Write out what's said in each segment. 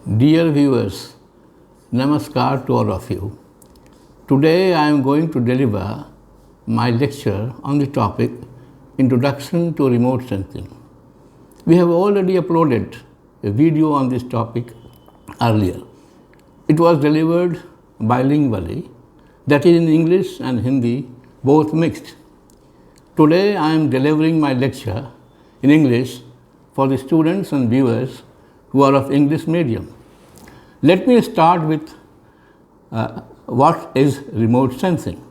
Dear viewers, Namaskar to all of you. Today I am going to deliver my lecture on the topic Introduction to Remote Sensing. We have already uploaded a video on this topic earlier. It was delivered bilingually, that is in English and Hindi, both mixed. Today I am delivering my lecture in English for the students and viewers who are of English medium. Let me start with what is remote sensing.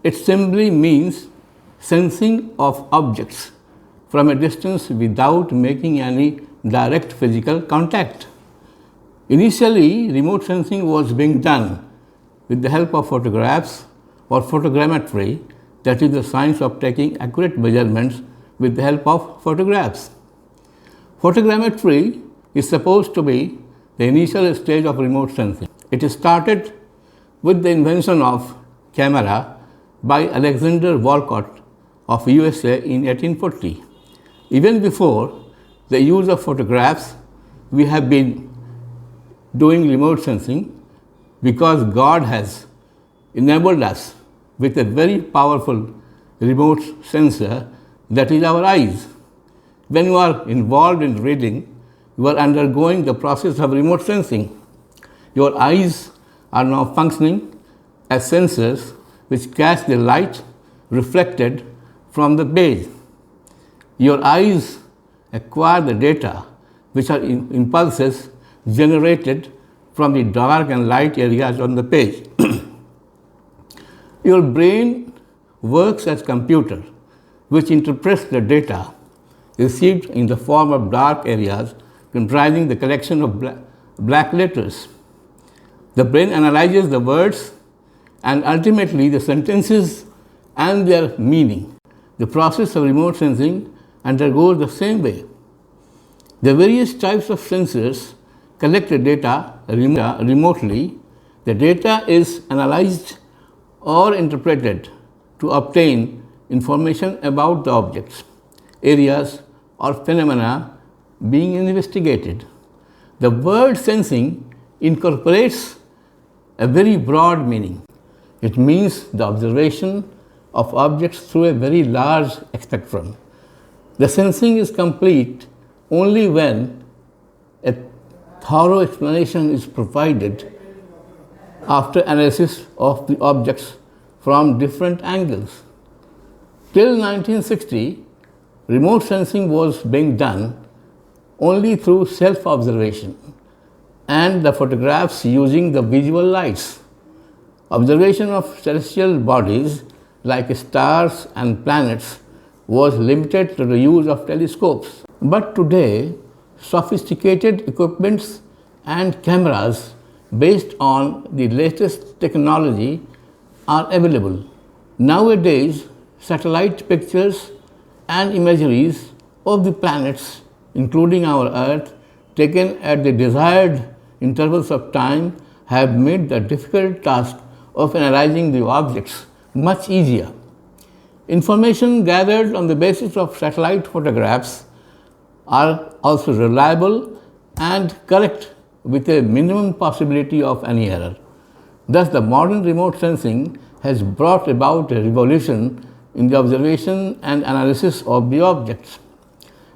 It simply means sensing of objects from a distance without making any direct physical contact. Initially, remote sensing was being done with the help of photographs or photogrammetry, that is the science of taking accurate measurements with the help of photographs. Photogrammetry is supposed to be the initial stage of remote sensing. It started with the invention of camera by Alexander Walcott of USA in 1840. Even before the use of photographs, we have been doing remote sensing because God has enabled us with a very powerful remote sensor, that is our eyes. When you are involved in reading, you are undergoing the process of remote sensing. Your eyes are now functioning as sensors which catch the light reflected from the page. Your eyes acquire the data which are impulses generated from the dark and light areas on the page. Your brain works as computer which interprets the data received in the form of dark areas comprising the collection of black letters. The brain analyzes the words and ultimately the sentences and their meaning. The process of remote sensing undergoes the same way. The various types of sensors collect the data remotely. The data is analyzed or interpreted to obtain information about the objects, areas, or phenomena being investigated. The word sensing incorporates a very broad meaning. It means the observation of objects through a very large spectrum. The sensing is complete only when a thorough explanation is provided after analysis of the objects from different angles. Till 1960, remote sensing was being done only through self-observation and the photographs using the visual lights. Observation of celestial bodies like stars and planets was limited to the use of telescopes. But today, sophisticated equipments and cameras based on the latest technology are available. Nowadays, satellite pictures and imageries of the planets, including our Earth, taken at the desired intervals of time, have made the difficult task of analyzing the objects much easier. Information gathered on the basis of satellite photographs are also reliable and correct with a minimum possibility of any error. Thus, the modern remote sensing has brought about a revolution in the observation and analysis of the objects.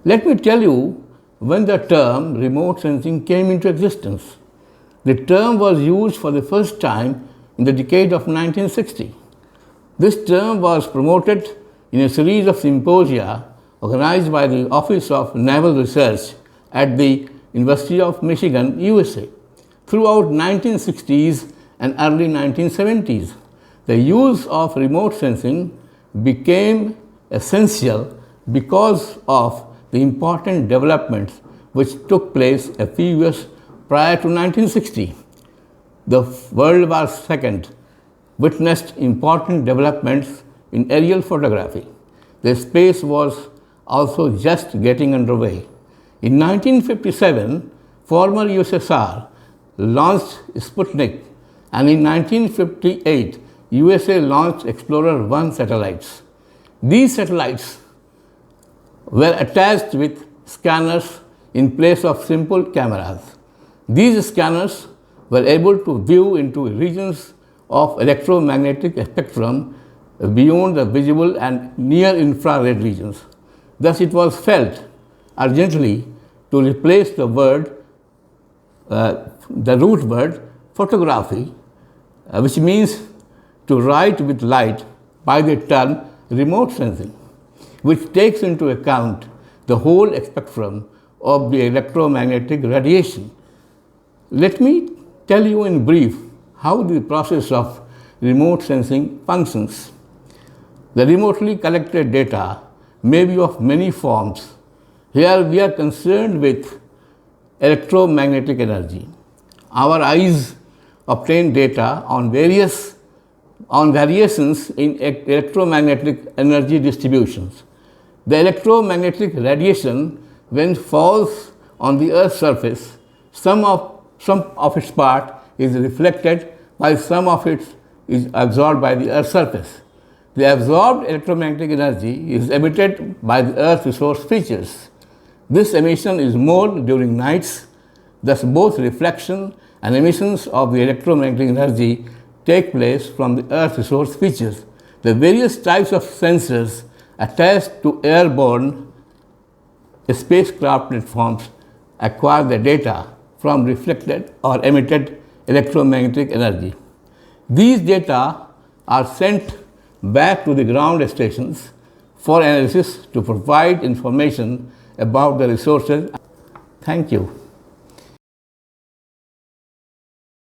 Let me tell you when the term remote sensing came into existence. The term was used for the first time in the decade of 1960. This term was promoted in a series of symposia organized by the Office of Naval Research at the University of Michigan, USA. Throughout 1960s and early 1970s, the use of remote sensing became essential because of the important developments which took place a few years prior to 1960. The World War II witnessed important developments in aerial photography. The space was also just getting underway. In 1957, former USSR launched Sputnik, and in 1958, USA launched Explorer 1 satellites. These satellites were attached with scanners in place of simple cameras. These scanners were able to view into regions of electromagnetic spectrum beyond the visible and near infrared regions. Thus, it was felt urgently to replace the root word photography, which means to write with light, by the term remote sensing, which takes into account the whole spectrum of the electromagnetic radiation. Let me tell you in brief how the process of remote sensing functions. The remotely collected data may be of many forms. Here we are concerned with electromagnetic energy. Our eyes obtain data on variations in electromagnetic energy distributions. The electromagnetic radiation, when falls on the Earth's surface, some of its part is reflected, while some of it is absorbed by the Earth's surface. The absorbed electromagnetic energy is emitted by the Earth's resource features. This emission is more during nights, thus both reflection and emissions of the electromagnetic energy take place from the Earth's resource features. The various types of sensors attached to airborne spacecraft platforms acquire the data from reflected or emitted electromagnetic energy. These data are sent back to the ground stations for analysis to provide information about the resources. Thank you.